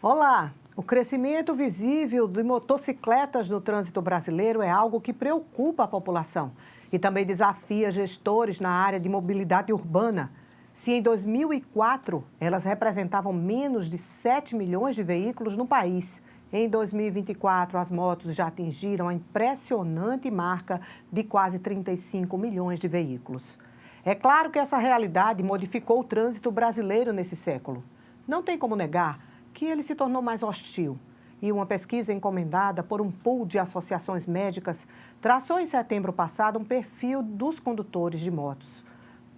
Olá! O crescimento visível de motocicletas no trânsito brasileiro é algo que preocupa a população e também desafia gestores na área de mobilidade urbana. Se em 2004 elas representavam menos de 7 milhões de veículos no país, em 2024 as motos já atingiram a impressionante marca de quase 35 milhões de veículos. É claro que essa realidade modificou o trânsito brasileiro nesse século. Não tem como negar que ele se tornou mais hostil. E uma pesquisa encomendada por um pool de associações médicas traçou em setembro passado um perfil dos condutores de motos.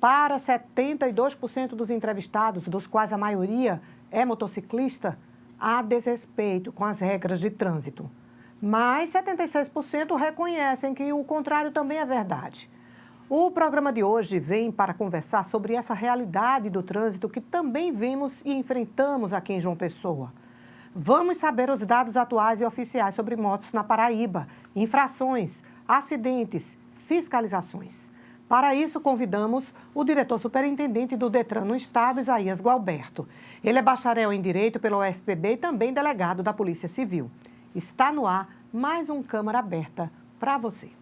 Para 72% dos entrevistados, dos quais a maioria é motociclista, há desrespeito com as regras de trânsito. Mas 76% reconhecem que o contrário também é verdade. O programa de hoje vem para conversar sobre essa realidade do trânsito que também vimos e enfrentamos aqui em João Pessoa. Vamos saber os dados atuais e oficiais sobre motos na Paraíba, infrações, acidentes, fiscalizações. Para isso, convidamos o diretor superintendente do Detran no estado, Isaías Gualberto. Ele é bacharel em Direito pela UFPB e também delegado da Polícia Civil. Está no ar mais um Câmara Aberta para você.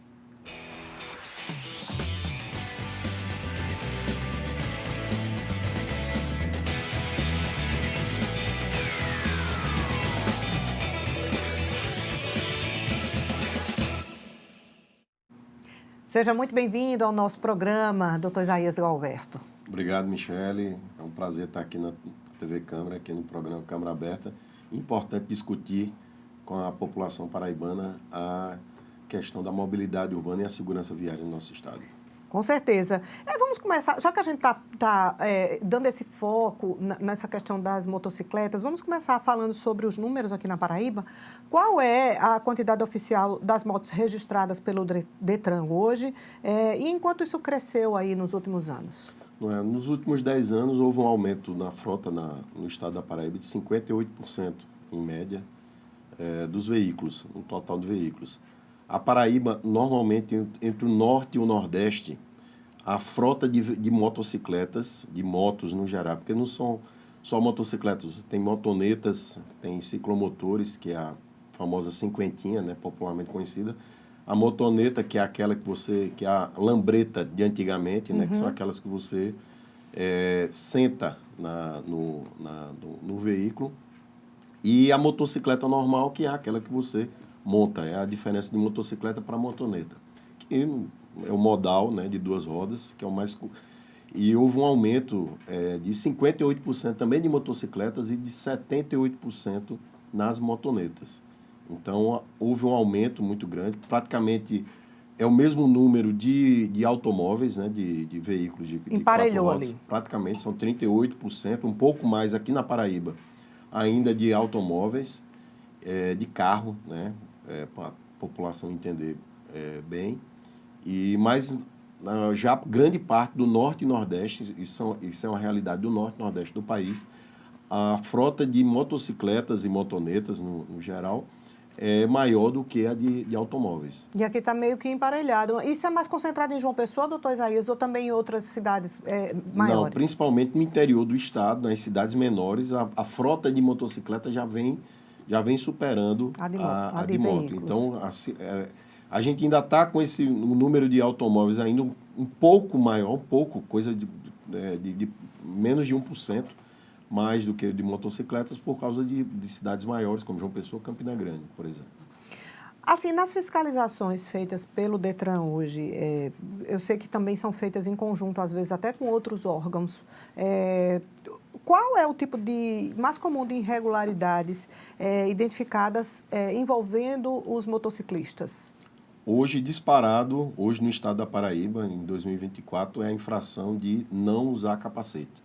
Seja muito bem-vindo ao nosso programa, doutor Isaías Gualberto. Obrigado, Michele. É um prazer estar aqui na TV Câmara, aqui no programa Câmara Aberta. Importante discutir com a população paraibana a questão da mobilidade urbana e a segurança viária no nosso estado. Com certeza. Vamos começar, já que a gente está dando esse foco nessa questão das motocicletas, vamos começar falando sobre os números aqui na Paraíba. Qual é a quantidade oficial das motos registradas pelo Detran hoje e enquanto isso cresceu aí nos últimos anos? Nos últimos 10 anos, houve um aumento na frota no estado da Paraíba de 58%, em média, dos veículos, no total de veículos. A Paraíba, normalmente, entre o norte e o nordeste, a frota de motocicletas, de motos no geral, porque não são só motocicletas, tem motonetas, tem ciclomotores, que é a famosa cinquentinha, né, popularmente conhecida. A motoneta, que é aquela que é a lambreta de antigamente, né, que são aquelas que você senta no veículo. E a motocicleta normal, que é aquela que você monta, é a diferença de motocicleta para motoneta, que é o modal, né, de duas rodas, que é o mais... E houve um aumento de 58% também de motocicletas e de 78% nas motonetas. Então, houve um aumento muito grande, praticamente é o mesmo número de automóveis, né, de veículos de emparelhou ali. Praticamente, são 38%, um pouco mais aqui na Paraíba, ainda de automóveis, de carro, né, para a população entender bem. Mas já grande parte do Norte e Nordeste, isso é uma realidade do Norte e Nordeste do país, a frota de motocicletas e motonetas, no geral, é maior do que a de automóveis. E aqui está meio que emparelhado. Isso é mais concentrado em João Pessoa, doutor Isaías, ou também em outras cidades maiores? Não, principalmente no interior do estado, nas cidades menores, a frota de motocicleta já vem superando a de moto. Então, a gente ainda está com esse número de automóveis ainda um pouco maior, coisa de menos de 1%, mais do que de motocicletas, por causa de cidades maiores, como João Pessoa, Campina Grande, por exemplo. Assim, nas fiscalizações feitas pelo Detran hoje, eu sei que também são feitas em conjunto, às vezes até com outros órgãos. Qual é o tipo mais comum de irregularidades identificadas envolvendo os motociclistas? Hoje, disparado, hoje no estado da Paraíba, em 2024, é a infração de não usar capacete.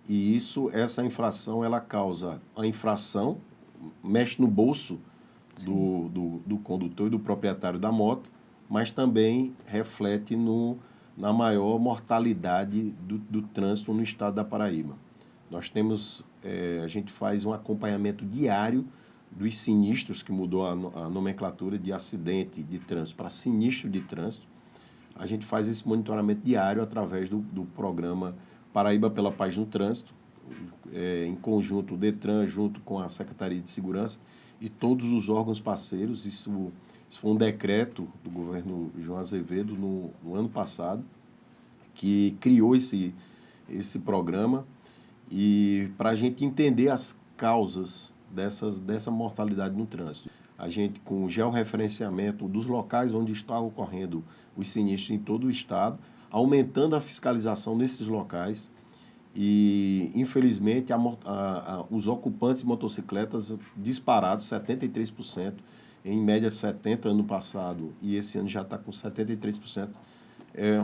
E essa infração, ela causa a infração, mexe no bolso do condutor e do proprietário da moto, mas também reflete na maior mortalidade do trânsito no estado da Paraíba. Nós temos, a gente faz um acompanhamento diário dos sinistros, que mudou a nomenclatura de acidente de trânsito para sinistro de trânsito. A gente faz esse monitoramento diário através do programa Paraíba pela Paz no Trânsito, em conjunto, o DETRAN, junto com a Secretaria de Segurança e todos os órgãos parceiros. Isso foi um decreto do governo João Azevedo no ano passado, que criou esse programa, e para a gente entender as causas dessa mortalidade no trânsito. A gente, com o georreferenciamento dos locais onde está ocorrendo os sinistros em todo o estado, aumentando a fiscalização nesses locais, e, infelizmente, os ocupantes de motocicletas disparados, 73%, em média 70% ano passado, e esse ano já está com 73%,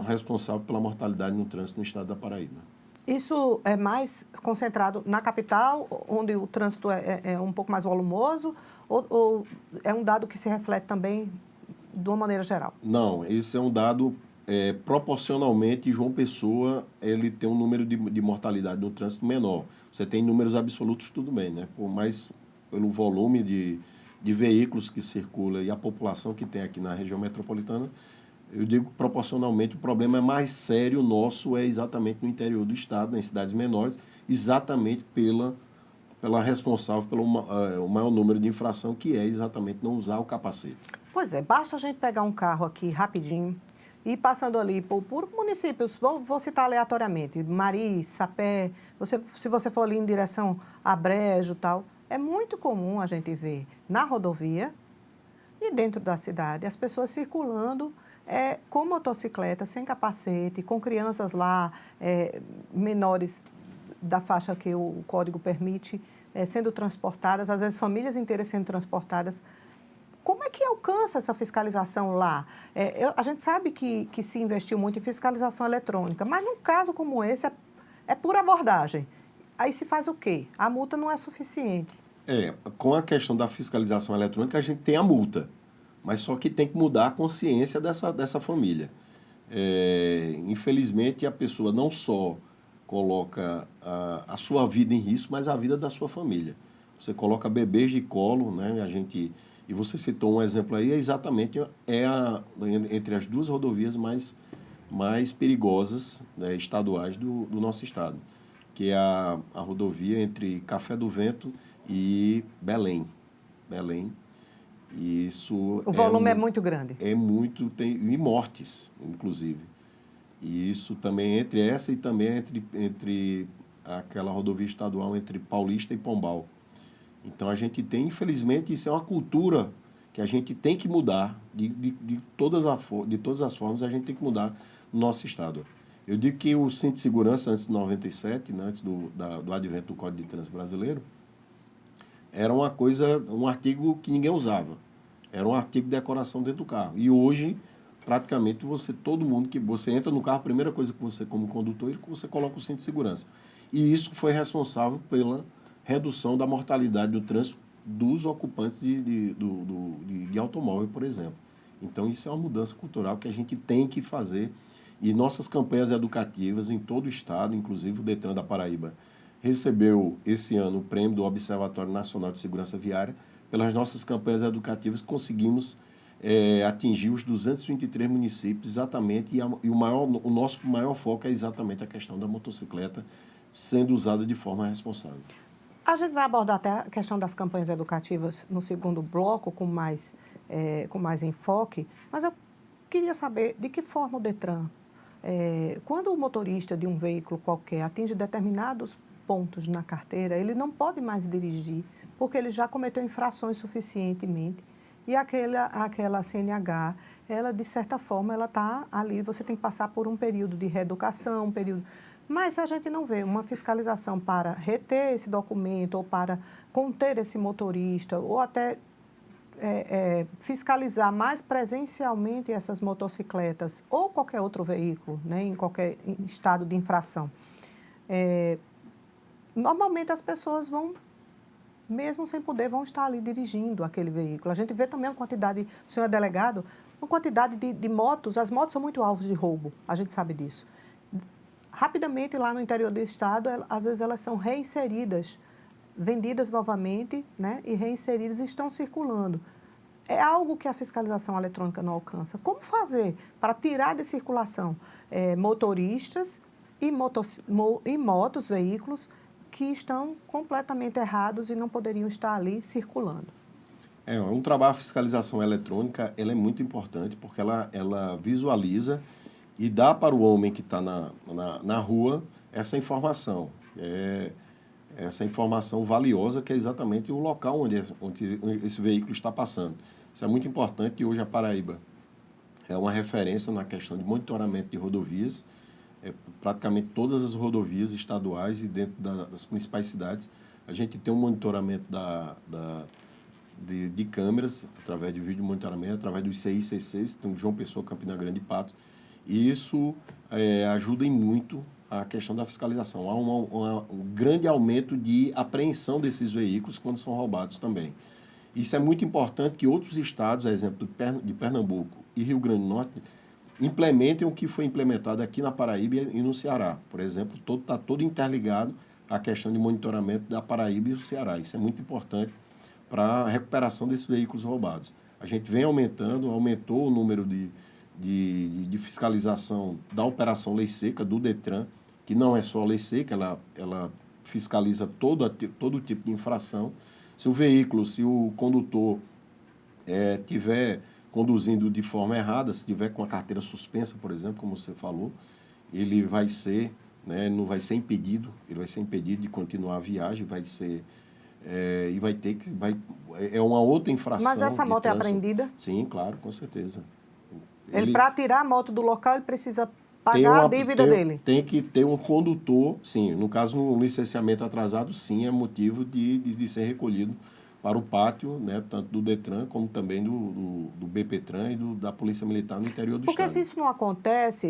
responsável pela mortalidade no trânsito no estado da Paraíba. Isso é mais concentrado na capital, onde o trânsito é um pouco mais volumoso, ou é um dado que se reflete também de uma maneira geral? Não, esse é um dado proporcionalmente. João Pessoa, ele tem um número de mortalidade no trânsito menor. Você tem números absolutos, tudo bem, né? Mas pelo volume de veículos que circulam e a população que tem aqui na região metropolitana, eu digo proporcionalmente, o problema é mais sério nosso, é exatamente no interior do estado, nas cidades menores, exatamente pela responsável pelo o maior número de infração, que é exatamente não usar o capacete. Pois é, basta a gente pegar um carro aqui rapidinho e ir passando ali por municípios, vou citar aleatoriamente, Mari, Sapé, se você for ali em direção a Brejo e tal, é muito comum a gente ver na rodovia e dentro da cidade as pessoas circulando com motocicleta, sem capacete, com crianças lá, menores da faixa que o código permite, sendo transportadas, às vezes famílias inteiras sendo transportadas. Como é que alcança essa fiscalização lá? A gente sabe que se investiu muito em fiscalização eletrônica, mas num caso como esse é pura abordagem. Aí se faz o quê? A multa não é suficiente. Com a questão da fiscalização eletrônica, a gente tem a multa, mas só que tem que mudar a consciência dessa família. Infelizmente, a pessoa não só coloca a sua vida em risco, mas a vida da sua família. Você coloca bebês de colo, né? E você citou um exemplo aí, exatamente entre as duas rodovias mais perigosas, né, estaduais do nosso estado, que é a rodovia entre Café do Vento e Belém. E isso o volume é muito grande. E mortes, inclusive. E isso também entre essa e também entre aquela rodovia estadual entre Paulista e Pombal. Então, a gente tem, infelizmente, isso é uma cultura que a gente tem que mudar, de todas as formas, a gente tem que mudar no nosso estado. Eu digo que o cinto de segurança, antes de 97, né, antes do advento do Código de Trânsito Brasileiro, era um artigo que ninguém usava. Era um artigo de decoração dentro do carro. E hoje, praticamente, todo mundo que você entra no carro, a primeira coisa que você, como condutor, é que você coloca o cinto de segurança. E isso foi responsável pela redução da mortalidade do trânsito dos ocupantes de automóvel, por exemplo. Então, isso é uma mudança cultural que a gente tem que fazer. E nossas campanhas educativas em todo o estado, inclusive o DETRAN da Paraíba, recebeu esse ano o prêmio do Observatório Nacional de Segurança Viária. Pelas nossas campanhas educativas, conseguimos atingir os 223 municípios exatamente, e o nosso maior foco é exatamente a questão da motocicleta sendo usada de forma responsável. A gente vai abordar até a questão das campanhas educativas no segundo bloco, com mais enfoque, mas eu queria saber de que forma o DETRAN, quando o motorista de um veículo qualquer atinge determinados pontos na carteira, ele não pode mais dirigir, porque ele já cometeu infrações suficientemente, e aquela CNH, ela, de certa forma, ela está ali, você tem que passar por um período de reeducação, Mas a gente não vê uma fiscalização para reter esse documento, ou para conter esse motorista, ou até fiscalizar mais presencialmente essas motocicletas, ou qualquer outro veículo, né, em qualquer estado de infração. Normalmente as pessoas vão, mesmo sem poder, vão estar ali dirigindo aquele veículo. A gente vê também uma quantidade, o senhor é delegado, uma quantidade de motos, as motos são muito alvos de roubo, a gente sabe disso. Rapidamente, lá no interior do estado, às vezes elas são reinseridas, vendidas novamente, né, e reinseridas e estão circulando. É algo que a fiscalização eletrônica não alcança. Como fazer para tirar de circulação motoristas e motos, veículos, que estão completamente errados e não poderiam estar ali circulando. Um trabalho de fiscalização eletrônica, ela é muito importante porque ela visualiza e dá para o homem que está na rua essa informação. Essa informação valiosa que é exatamente o local onde esse veículo está passando. Isso é muito importante e hoje a Paraíba é uma referência na questão de monitoramento de rodovias. Praticamente todas as rodovias estaduais e dentro das principais cidades, a gente tem um monitoramento de câmeras, através de vídeo monitoramento, através dos CICCs, então João Pessoa, Campina Grande e Pato. E isso ajuda em muito a questão da fiscalização. Há um grande aumento de apreensão desses veículos quando são roubados também. Isso é muito importante que outros estados, a exemplo de Pernambuco e Rio Grande do Norte, implementem o que foi implementado aqui na Paraíba e no Ceará. Por exemplo, está todo interligado à questão de monitoramento da Paraíba e do Ceará. Isso é muito importante para a recuperação desses veículos roubados. A gente vem aumentou o número de fiscalização da Operação Lei Seca, do DETRAN, que não é só a lei seca, ela fiscaliza todo tipo de infração. Se o condutor tiver conduzindo de forma errada, se tiver com a carteira suspensa, por exemplo, como você falou, ele vai ser, não vai ser impedido, ele vai ser impedido de continuar a viagem, e vai ter que... É uma outra infração. Mas essa moto é apreendida? Sim, claro, com certeza. Para tirar a moto do local, ele precisa pagar a dívida dele? Tem que ter um condutor, sim. No caso, um licenciamento atrasado, sim, é motivo de ser recolhido para o pátio, tanto do DETRAN como também do BPTran e da Polícia Militar no interior do Porque estado. se isso não acontece,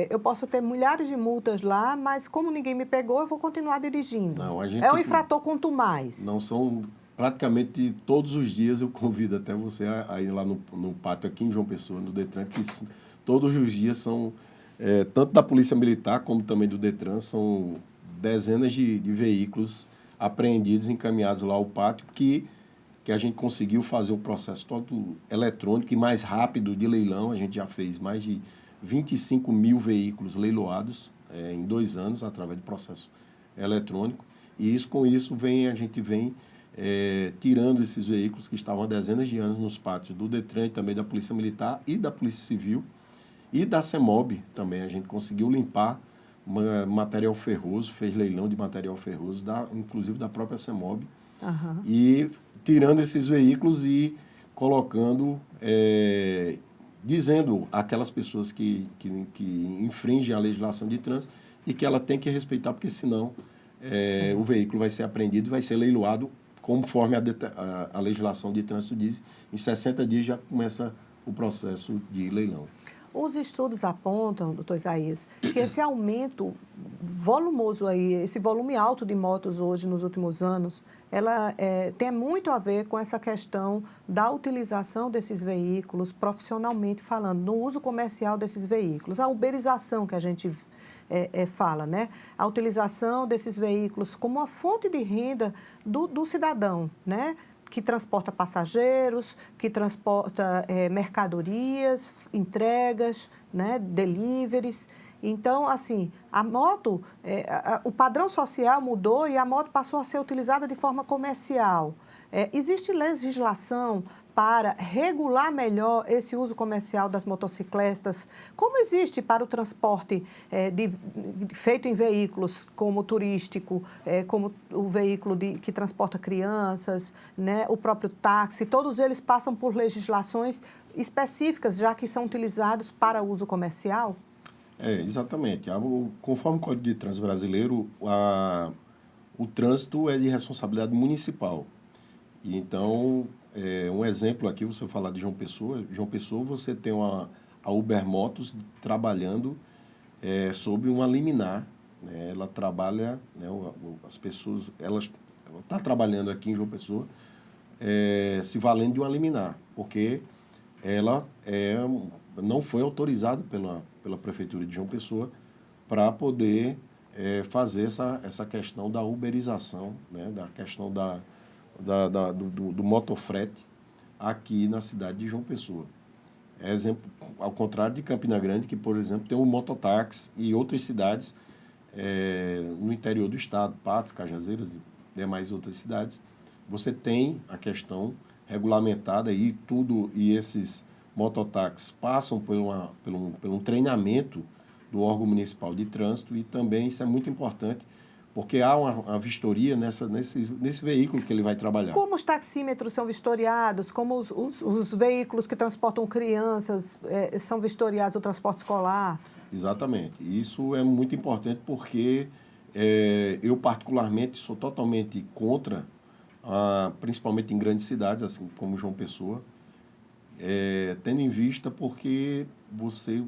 eu posso ter milhares de multas lá, mas como ninguém me pegou, eu vou continuar dirigindo. Não, a gente é um infrator quanto mais. Não são... Praticamente todos os dias eu convido até você a ir lá no pátio aqui em João Pessoa, no DETRAN, que todos os dias são, tanto da Polícia Militar como também do DETRAN, são dezenas de veículos apreendidos, encaminhados lá ao pátio, que a gente conseguiu fazer o processo todo eletrônico e mais rápido de leilão. A gente já fez mais de 25 mil veículos leiloados em 2 anos, através do processo eletrônico. E com isso a gente vem tirando esses veículos que estavam há dezenas de anos nos pátios do DETRAN e também da Polícia Militar e da Polícia Civil e da CEMOB também. A gente conseguiu limpar material ferroso, fez leilão de material ferroso, inclusive da própria CEMOB. Uhum. E tirando esses veículos e colocando, dizendo àquelas pessoas que infringem a legislação de trânsito e que ela tem que respeitar, porque senão o veículo vai ser apreendido e vai ser leiloado conforme a legislação de trânsito diz. Em 60 dias já começa o processo de leilão. Os estudos apontam, doutor Isaías, que esse aumento volumoso aí, esse volume alto de motos hoje nos últimos anos, ela tem muito a ver com essa questão da utilização desses veículos, profissionalmente falando, no uso comercial desses veículos, a uberização que a gente fala, né? A utilização desses veículos como uma fonte de renda do cidadão, né? Que transporta passageiros, que transporta mercadorias, entregas, né, deliveries. Então, assim, a moto, o padrão social mudou e a moto passou a ser utilizada de forma comercial. Existe legislação para regular melhor esse uso comercial das motocicletas, como existe para o transporte feito em veículos como o turístico, como o veículo que transporta crianças, né, o próprio táxi, todos eles passam por legislações específicas, já que são utilizados para uso comercial? Exatamente. Conforme o Código de Trânsito Brasileiro, o trânsito é de responsabilidade municipal. E então, um exemplo aqui, você falar de João Pessoa, você tem a Uber Motos trabalhando sobre uma liminar. Né? Ela trabalha, né, as pessoas, ela está trabalhando aqui em João Pessoa se valendo de uma liminar, porque ela não foi autorizada pela Prefeitura de João Pessoa para poder fazer essa questão da uberização, né, da questão do motofrete aqui na cidade de João Pessoa. Exemplo, ao contrário de Campina Grande, que, por exemplo, tem um mototáxi e outras cidades no interior do estado, Patos, Cajazeiras e demais outras cidades, você tem a questão regulamentada e esses mototáxis passam por um treinamento do órgão municipal de trânsito, e também isso é muito importante, porque há uma vistoria nesse veículo que ele vai trabalhar. Como os taxímetros são vistoriados? Como os veículos que transportam crianças são vistoriados, o transporte escolar? Exatamente. Isso é muito importante porque eu, particularmente, sou totalmente contra, principalmente em grandes cidades, assim como João Pessoa, tendo em vista porque você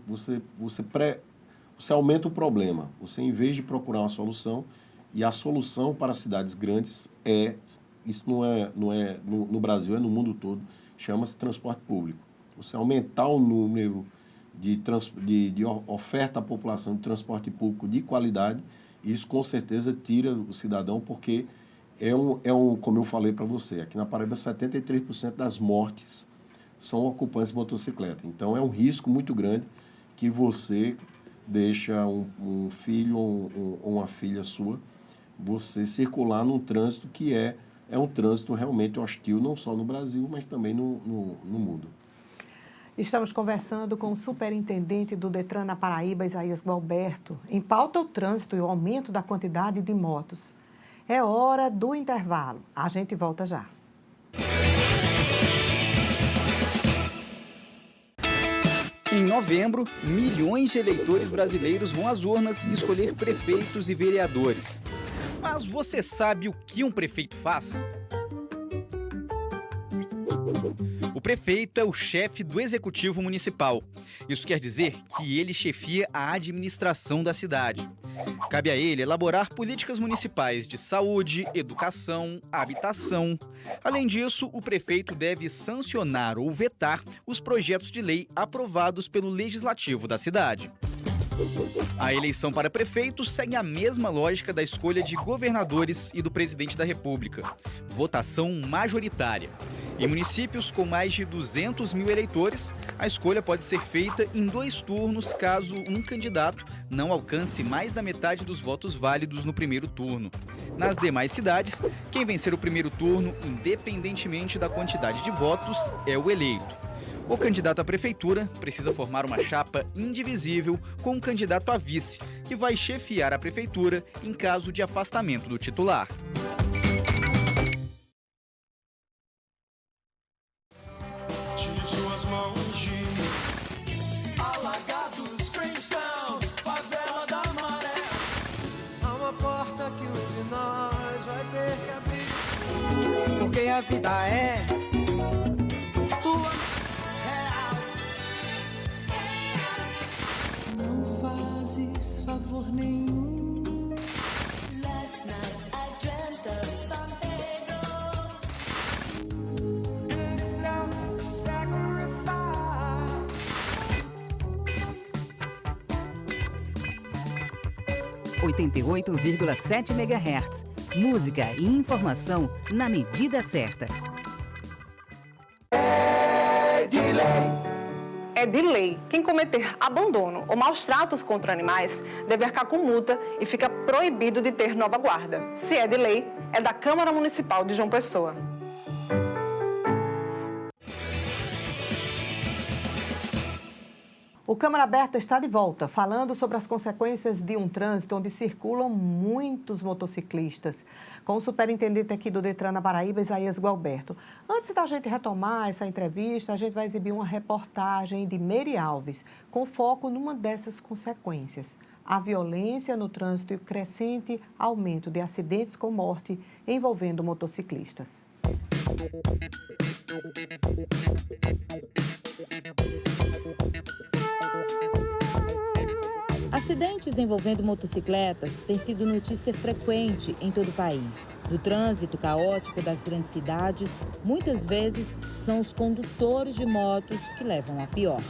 aumenta o problema. Você, em vez de procurar uma solução, e a solução para cidades grandes isso não é no Brasil, é no mundo todo, chama-se transporte público. Você aumentar o número de oferta à população de transporte público de qualidade, isso com certeza tira o cidadão, porque como eu falei para você, aqui na Paraíba 73% das mortes são ocupantes de motocicleta. Então é um risco muito grande que você deixa um filho ou uma filha sua, você circular num trânsito que é um trânsito realmente hostil, não só no Brasil, mas também no mundo. Estamos conversando com o superintendente do Detran na Paraíba, Isaías Gualberto. Em pauta, o trânsito e o aumento da quantidade de motos. É hora do intervalo. A gente volta já. Em novembro, milhões de eleitores brasileiros vão às urnas escolher prefeitos e vereadores. Mas você sabe o que um prefeito faz? O prefeito é o chefe do executivo municipal. Isso quer dizer que ele chefia a administração da cidade. Cabe a ele elaborar políticas municipais de saúde, educação, habitação. Além disso, o prefeito deve sancionar ou vetar os projetos de lei aprovados pelo legislativo da cidade. A eleição para prefeito segue a mesma lógica da escolha de governadores e do presidente da República. Votação majoritária. Em municípios com mais de 200 mil eleitores, a escolha pode ser feita em 2 turnos caso um candidato não alcance mais da metade dos votos válidos no primeiro turno. Nas demais cidades, quem vencer o primeiro turno, independentemente da quantidade de votos, é o eleito. O candidato à prefeitura precisa formar uma chapa indivisível com um candidato a vice, que vai chefiar a prefeitura em caso de afastamento do titular. Porque a vida é tua. Não fazes favor nenhum. Last night I dreamt of San Pedro. It's now sacrifice. 88,7 MHz. Música e informação na medida certa. É de lei. Quem cometer abandono ou maus tratos contra animais deve arcar com multa e fica proibido de ter nova guarda. Se é de lei, é da Câmara Municipal de João Pessoa. O Câmara Aberta está de volta, falando sobre as consequências de um trânsito onde circulam muitos motociclistas, com o superintendente aqui do Detran na Paraíba, Isaías Gualberto. Antes da gente retomar essa entrevista, a gente vai exibir uma reportagem de Meire Alves, com foco numa dessas consequências: a violência no trânsito e o crescente aumento de acidentes com morte envolvendo motociclistas. Acidentes envolvendo motocicletas têm sido notícia frequente em todo o país. No trânsito caótico das grandes cidades, muitas vezes são os condutores de motos que levam a pior.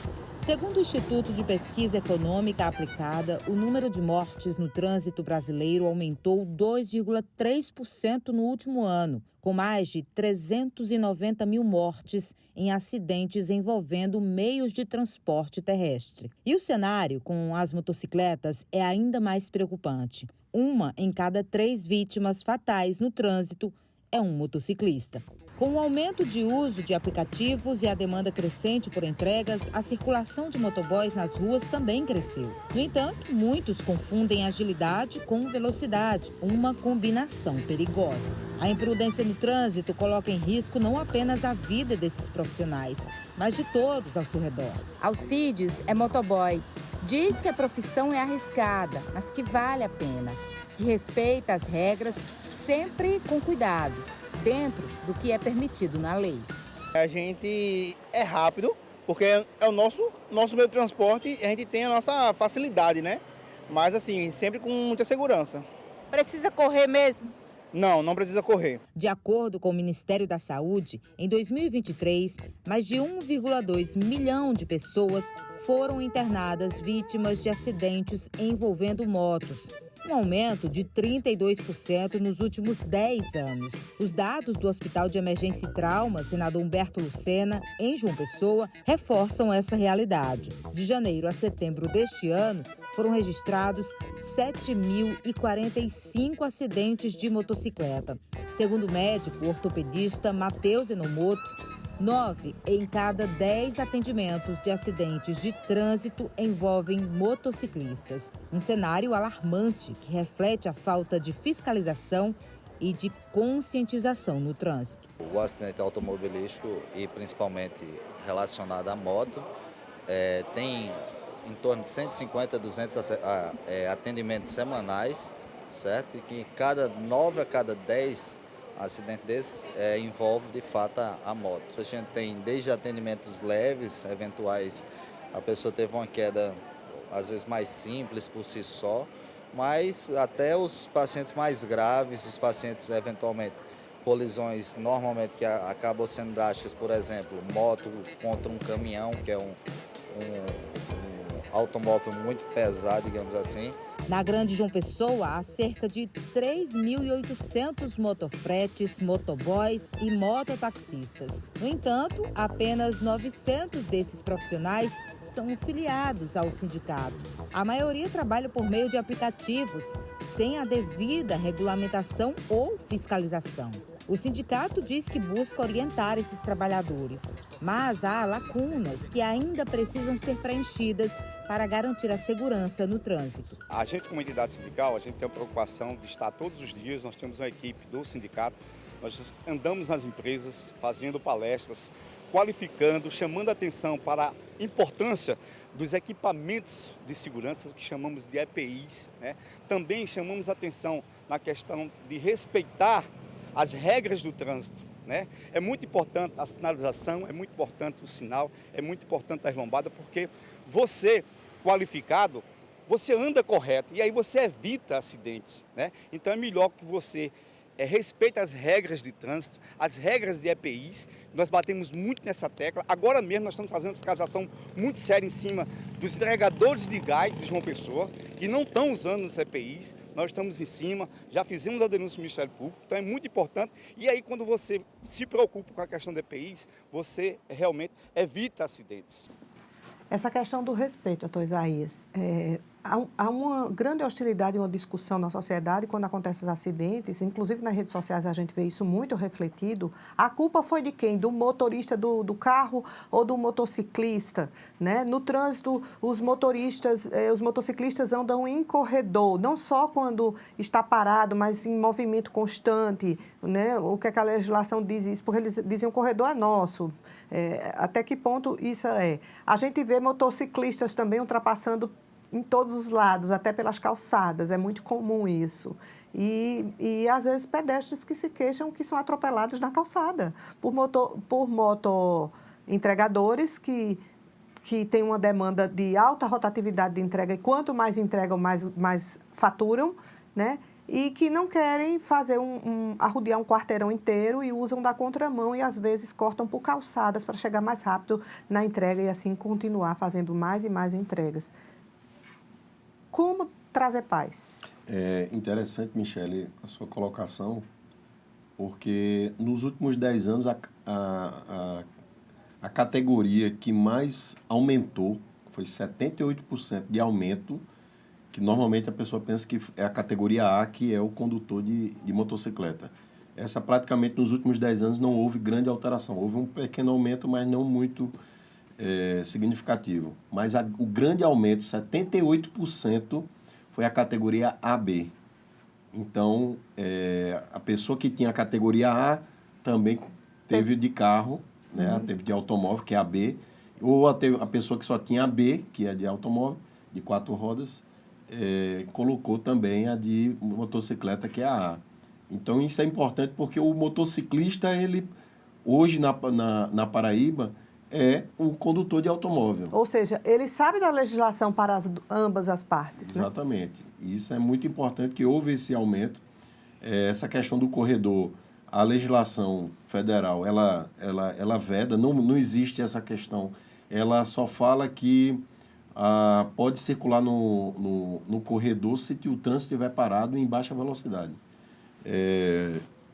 Segundo o Instituto de Pesquisa Econômica Aplicada, o número de mortes no trânsito brasileiro aumentou 2,3% no último ano, com mais de 390 mil mortes em acidentes envolvendo meios de transporte terrestre. E o cenário com as motocicletas é ainda mais preocupante. 1 em cada 3 vítimas fatais no trânsito é um motociclista. Com o aumento de uso de aplicativos e a demanda crescente por entregas, a circulação de motoboys nas ruas também cresceu. No entanto, muitos confundem agilidade com velocidade, uma combinação perigosa. A imprudência no trânsito coloca em risco não apenas a vida desses profissionais, mas de todos ao seu redor. Alcides é motoboy. Diz que a profissão é arriscada, mas que vale a pena. Que respeita as regras, sempre com cuidado, dentro do que é permitido na lei. A gente é rápido, porque é o nosso meio de transporte e a gente tem a nossa facilidade, né? Mas assim, sempre com muita segurança. Precisa correr mesmo? Não precisa correr. De acordo com o Ministério da Saúde, em 2023, mais de 1,2 milhão de pessoas foram internadas vítimas de acidentes envolvendo motos. Um aumento de 32% nos últimos 10 anos. Os dados do Hospital de Emergência e Trauma, Senador Humberto Lucena, em João Pessoa, reforçam essa realidade. De janeiro a setembro deste ano, foram registrados 7.045 acidentes de motocicleta. Segundo o médico ortopedista Matheus Enomoto, 9 em cada 10 atendimentos de acidentes de trânsito envolvem motociclistas. Um cenário alarmante que reflete a falta de fiscalização e de conscientização no trânsito. O acidente automobilístico e principalmente relacionado à moto tem em torno de 150 a 200 atendimentos semanais, certo? E que 9 a cada 10 acidente desses envolve de fato a moto. A gente tem desde atendimentos leves, eventuais, a pessoa teve uma queda às vezes mais simples por si só, mas até os pacientes mais graves, os pacientes eventualmente colisões normalmente que acabam sendo drásticas, por exemplo, moto contra um caminhão, que é um automóvel muito pesado, digamos assim. Na Grande João Pessoa, há cerca de 3.800 motofretes, motoboys e mototaxistas. No entanto, apenas 900 desses profissionais são filiados ao sindicato. A maioria trabalha por meio de aplicativos, sem a devida regulamentação ou fiscalização. O sindicato diz que busca orientar esses trabalhadores, mas há lacunas que ainda precisam ser preenchidas para garantir a segurança no trânsito. A gente, como entidade sindical, a gente tem a preocupação de estar todos os dias, nós temos uma equipe do sindicato, nós andamos nas empresas, fazendo palestras, qualificando, chamando a atenção para a importância dos equipamentos de segurança, que chamamos de EPIs, né? Também chamamos a atenção na questão de respeitar as regras do trânsito, né? É muito importante a sinalização, é muito importante o sinal, é muito importante a lombada, porque você, qualificado, você anda correto e aí você evita acidentes, né? Então é melhor que você respeite as regras de trânsito, as regras de EPIs. Nós batemos muito nessa tecla. Agora mesmo nós estamos fazendo uma fiscalização muito séria em cima dos entregadores de gás de João Pessoa, que não estão usando os EPIs. Nós estamos em cima, já fizemos a denúncia no Ministério Público, então é muito importante. E aí quando você se preocupa com a questão de EPIs, você realmente evita acidentes. Essa questão do respeito, doutor Isaías, há uma grande hostilidade, uma discussão na sociedade quando acontecem os acidentes, inclusive nas redes sociais a gente vê isso muito refletido. A culpa foi de quem? Do motorista do carro ou do motociclista, né? No trânsito, os motociclistas andam em corredor, não só quando está parado, mas em movimento constante, né? O que a legislação diz isso? Porque eles dizem o corredor é nosso. Até que ponto isso é? A gente vê motociclistas também ultrapassando em todos os lados, até pelas calçadas, é muito comum isso. E às vezes pedestres que se queixam que são atropelados na calçada por moto entregadores que têm uma demanda de alta rotatividade de entrega, e quanto mais entregam, mais faturam, né? e que não querem fazer arrodear um quarteirão inteiro e usam da contramão e, às vezes, cortam por calçadas para chegar mais rápido na entrega e, assim, continuar fazendo mais e mais entregas. Como trazer paz? É interessante, Michele, a sua colocação, porque nos últimos 10 anos a categoria que mais aumentou foi 78% de aumento, que normalmente a pessoa pensa que é a categoria A, que é o condutor de motocicleta. Essa praticamente nos últimos 10 anos não houve grande alteração. Houve um pequeno aumento, mas não muito significativo. Mas o grande aumento, 78%, foi a categoria AB. Então, a pessoa que tinha a categoria A também teve de carro, né? Teve de automóvel, que é a B, ou a pessoa que só tinha a B, que é de automóvel, de 4 rodas, colocou também a de motocicleta, que é a A. Então, isso é importante porque o motociclista, ele hoje na Paraíba, é um condutor de automóvel. Ou seja, ele sabe da legislação para ambas as partes, né? Exatamente. Isso é muito importante que houve esse aumento. Essa questão do corredor, a legislação federal, ela veda, não existe essa questão. Ela só fala que pode circular no corredor se o trânsito estiver parado em baixa velocidade.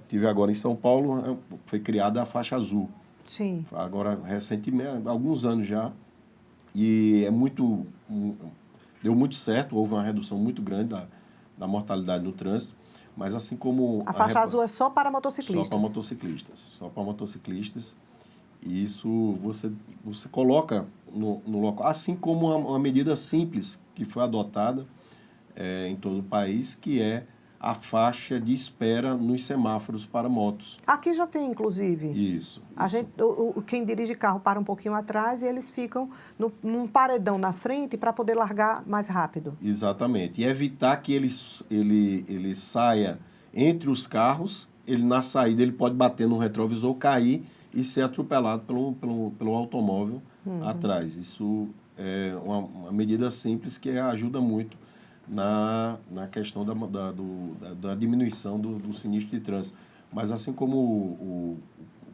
Tive agora em São Paulo, foi criada a faixa azul. Sim. Agora, recentemente, há alguns anos já, e deu muito certo, houve uma redução muito grande da mortalidade no trânsito, mas assim como... A faixa azul é só para motociclistas? Só para motociclistas. E isso você coloca no local, assim como uma medida simples que foi adotada em todo o país, que é a faixa de espera nos semáforos para motos. Aqui já tem, inclusive. Isso. Quem dirige carro para um pouquinho atrás e eles ficam num paredão na frente para poder largar mais rápido. Exatamente. E evitar que ele saia entre os carros, na saída ele pode bater no retrovisor, cair e ser atropelado pelo automóvel atrás. Isso é uma medida simples que ajuda muito na questão da diminuição do sinistro de trânsito. Mas assim como o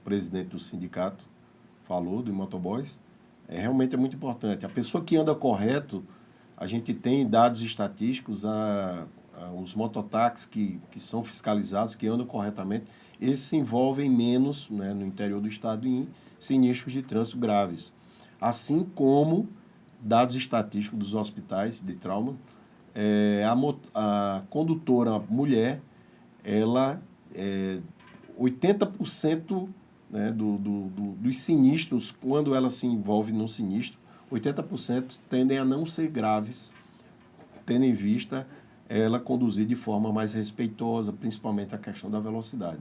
presidente do sindicato falou, do motoboys, realmente é muito importante. A pessoa que anda correto, a gente tem dados estatísticos, os mototáxis que são fiscalizados, que andam corretamente, eles se envolvem menos, né, no interior do estado em sinistros de trânsito graves. Assim como dados estatísticos dos hospitais de trauma, a condutora mulher, ela 80%, né, dos sinistros, quando ela se envolve num sinistro, 80% tendem a não ser graves, tendo em vista ela conduzir de forma mais respeitosa, principalmente a questão da velocidade.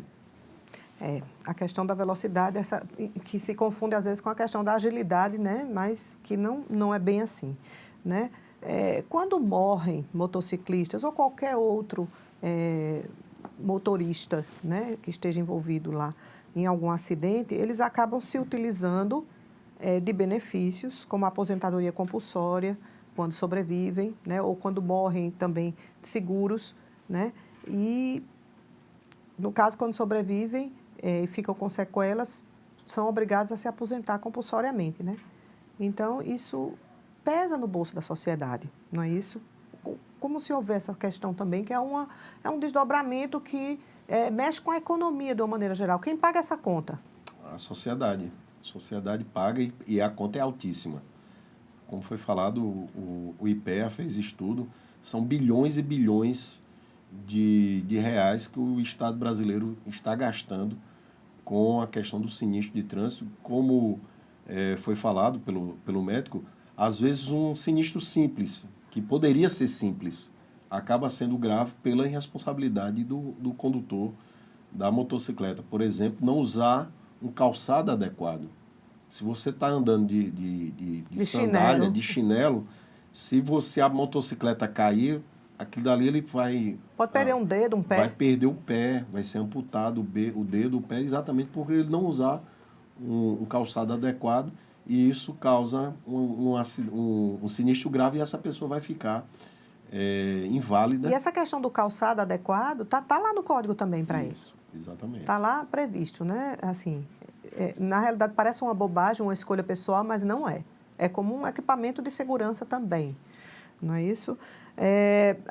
A questão da velocidade, que se confunde às vezes com a questão da agilidade, né? Mas que não é bem assim, né? Quando morrem motociclistas ou qualquer outro motorista, né, que esteja envolvido lá em algum acidente, eles acabam se utilizando de benefícios, como a aposentadoria compulsória, quando sobrevivem, né, ou quando morrem também seguros, né? E, no caso, quando sobrevivem e ficam com sequelas, são obrigados a se aposentar compulsoriamente, né? Então, isso pesa no bolso da sociedade, não é isso? Como se houver essa questão também, que é um desdobramento que mexe com a economia de uma maneira geral. Quem paga essa conta? A sociedade. A sociedade paga e a conta é altíssima. Como foi falado, o IPEA fez estudo, são bilhões e bilhões de reais que o Estado brasileiro está gastando com a questão do sinistro de trânsito. Como foi falado pelo médico, às vezes um sinistro simples, que poderia ser simples, acaba sendo grave pela irresponsabilidade do condutor da motocicleta. Por exemplo, não usar um calçado adequado. Se você está andando de sandália, de chinelo, se a motocicleta cair, aquilo dali ele vai... Pode perder um dedo, um pé. Vai perder o pé, vai ser amputado o dedo, o pé, exatamente porque ele não usar um calçado adequado, e isso causa um sinistro grave e essa pessoa vai ficar inválida. E essa questão do calçado adequado tá lá no código também para isso. Exatamente. Está lá previsto, né? Assim, na realidade parece uma bobagem, uma escolha pessoal, mas não é. É como um equipamento de segurança também, não é isso?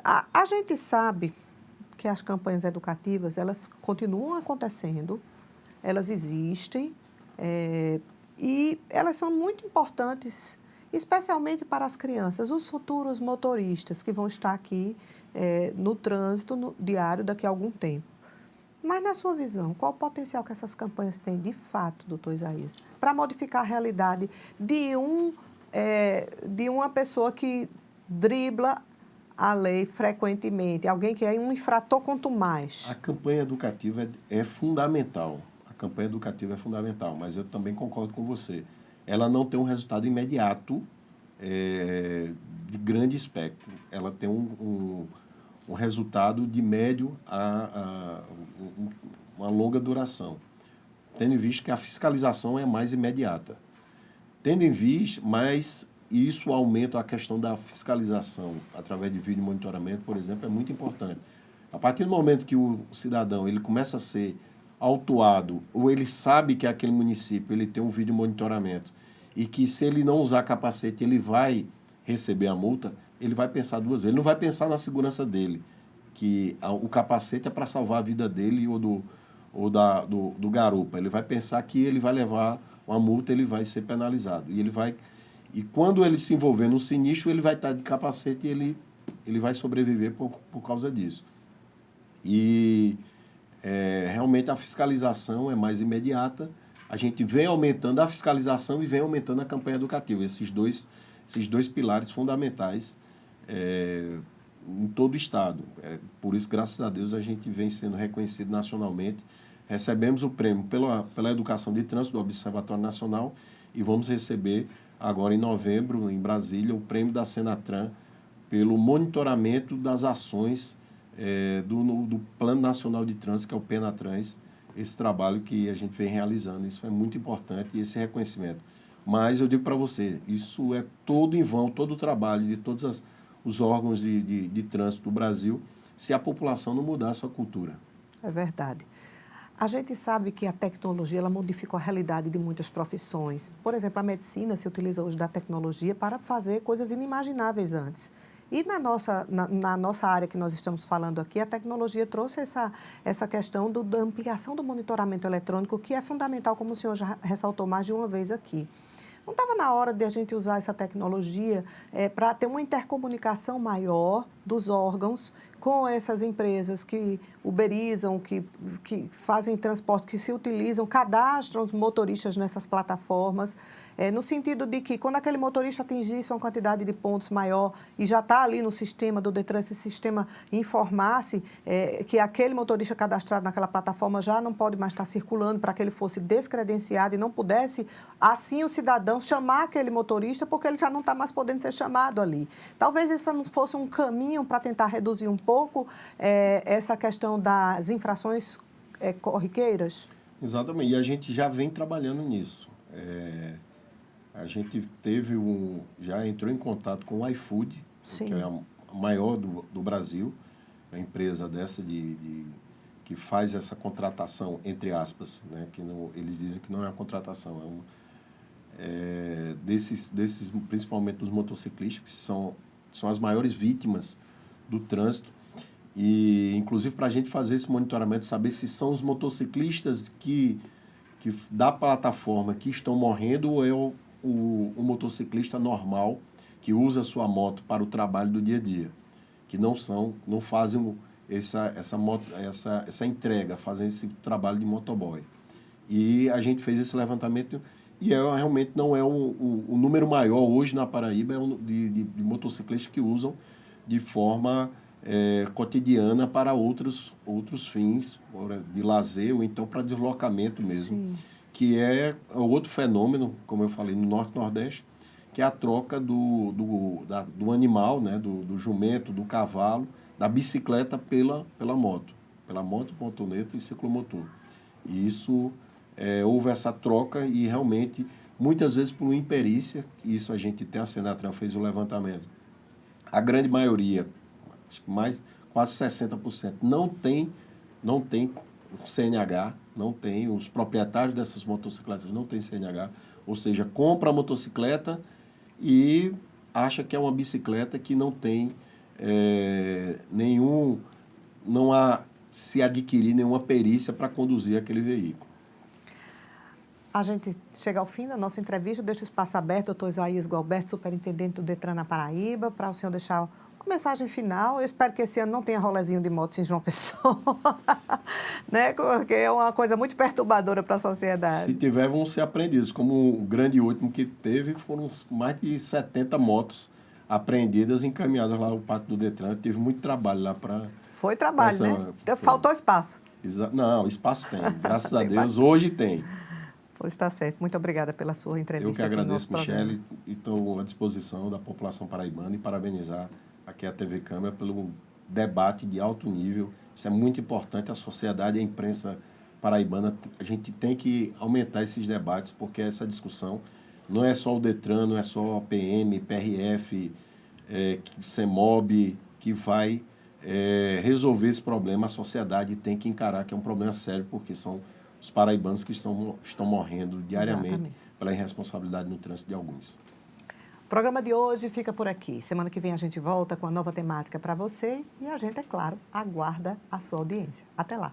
A gente sabe que as campanhas educativas, elas continuam acontecendo, elas existem e elas são muito importantes, especialmente para as crianças, os futuros motoristas que vão estar aqui no trânsito diário daqui a algum tempo. Mas, na sua visão, qual o potencial que essas campanhas têm, de fato, doutor Isaías, para modificar a realidade de uma pessoa que dribla a lei frequentemente, alguém que é um infrator quanto mais? A campanha educativa é fundamental. A campanha educativa é fundamental, mas eu também concordo com você. Ela não tem um resultado imediato de grande espectro. Ela tem um resultado de médio a uma longa duração, tendo em vista que a fiscalização é mais imediata. Tendo em vista, mas isso aumenta a questão da fiscalização através de vídeo monitoramento, por exemplo, é muito importante. A partir do momento que o cidadão ele começa a ser autuado, ou ele sabe que aquele município ele tem um vídeo monitoramento e que se ele não usar capacete ele vai receber a multa, ele vai pensar duas vezes. Ele não vai pensar na segurança dele, que o capacete é para salvar a vida dele ou do garupa. Ele vai pensar que ele vai levar uma multa, ele vai ser penalizado. E quando ele se envolver num sinistro, ele vai estar de capacete e ele vai sobreviver por causa disso. E realmente a fiscalização é mais imediata. A gente vem aumentando a fiscalização e vem aumentando a campanha educativa. Esses dois pilares fundamentais em todo o Estado. Por isso, graças a Deus, a gente vem sendo reconhecido nacionalmente. Recebemos o prêmio pela educação de trânsito do Observatório Nacional e vamos receber agora em novembro, em Brasília, o prêmio da Senatran pelo monitoramento das ações do Plano Nacional de Trânsito, que é o PENATRANS, esse trabalho que a gente vem realizando. Isso é muito importante, esse reconhecimento. Mas eu digo para você, isso é todo em vão, todo o trabalho de todos os órgãos de trânsito do Brasil, se a população não mudar a sua cultura. É verdade. A gente sabe que a tecnologia ela modificou a realidade de muitas profissões. Por exemplo, a medicina se utiliza hoje da tecnologia para fazer coisas inimagináveis antes. E na nossa área que nós estamos falando aqui, a tecnologia trouxe essa questão da ampliação do monitoramento eletrônico, que é fundamental, como o senhor já ressaltou mais de uma vez aqui. Não estava na hora de a gente usar essa tecnologia para ter uma intercomunicação maior dos órgãos com essas empresas que uberizam, que fazem transporte, que se utilizam, cadastram os motoristas nessas plataformas, no sentido de que quando aquele motorista atingisse uma quantidade de pontos maior e já está ali no sistema do Detran, esse sistema informasse que aquele motorista cadastrado naquela plataforma já não pode mais estar circulando, para que ele fosse descredenciado e não pudesse, assim, o cidadão chamar aquele motorista porque ele já não está mais podendo ser chamado ali. Talvez isso não fosse um caminho para tentar reduzir um pouco essa questão das infrações corriqueiras? Exatamente, e a gente já vem trabalhando nisso. A gente já entrou em contato com o iFood, que é a maior do Brasil, a empresa dessa que faz essa contratação, entre aspas, né? Que não, eles dizem que não é uma contratação, desses, principalmente dos motociclistas, que são as maiores vítimas do trânsito. E, inclusive, para a gente fazer esse monitoramento, saber se são os motociclistas que da plataforma que estão morrendo ou é o motociclista normal que usa a sua moto para o trabalho do dia a dia, que não fazem essa entrega, fazem esse trabalho de motoboy. E a gente fez esse levantamento e realmente não é o número maior hoje na Paraíba de motociclistas que usam de forma cotidiana para outros fins de lazer ou então para deslocamento mesmo. Sim. Que é outro fenômeno, como eu falei, no Norte e Nordeste, que é a troca do animal, né, do jumento, do cavalo, da bicicleta pela moto, motoneta e ciclomotor. E isso, houve essa troca e realmente, muitas vezes por uma imperícia, isso a gente tem, a Senatran fez o levantamento. A grande maioria, acho que quase 60%, não tem CNH, não tem, os proprietários dessas motocicletas não têm CNH, ou seja, compra a motocicleta e acha que é uma bicicleta que não tem não há se adquirir nenhuma perícia para conduzir aquele veículo. A gente chega ao fim da nossa entrevista, deixa o espaço aberto, doutor Isaías Gualberto, superintendente do Detran na Paraíba, para o senhor deixar uma mensagem final. Eu espero que esse ano não tenha rolezinho de motos em João Pessoa, né? Porque é uma coisa muito perturbadora para a sociedade. Se tiver, vão ser apreendidos. Como o grande último que teve, foram mais de 70 motos apreendidas e encaminhadas lá ao pátio do Detran. Teve muito trabalho lá para... Foi trabalho, né? Faltou espaço. Não, espaço tem. Graças a Deus, hoje tem. Pois está certo. Muito obrigada pela sua entrevista. Eu que agradeço, Michele, e estou à disposição da população paraibana e parabenizar aqui a TV Câmara pelo debate de alto nível. Isso é muito importante. A sociedade e a imprensa paraibana, a gente tem que aumentar esses debates, porque essa discussão não é só o Detran, não é só a PM, PRF, CEMOB, que vai resolver esse problema. A sociedade tem que encarar que é um problema sério, porque são os paraibanos que estão morrendo diariamente. Exatamente. Pela irresponsabilidade no trânsito de alguns. O programa de hoje fica por aqui. Semana que vem a gente volta com a nova temática para você e a gente, é claro, aguarda a sua audiência. Até lá.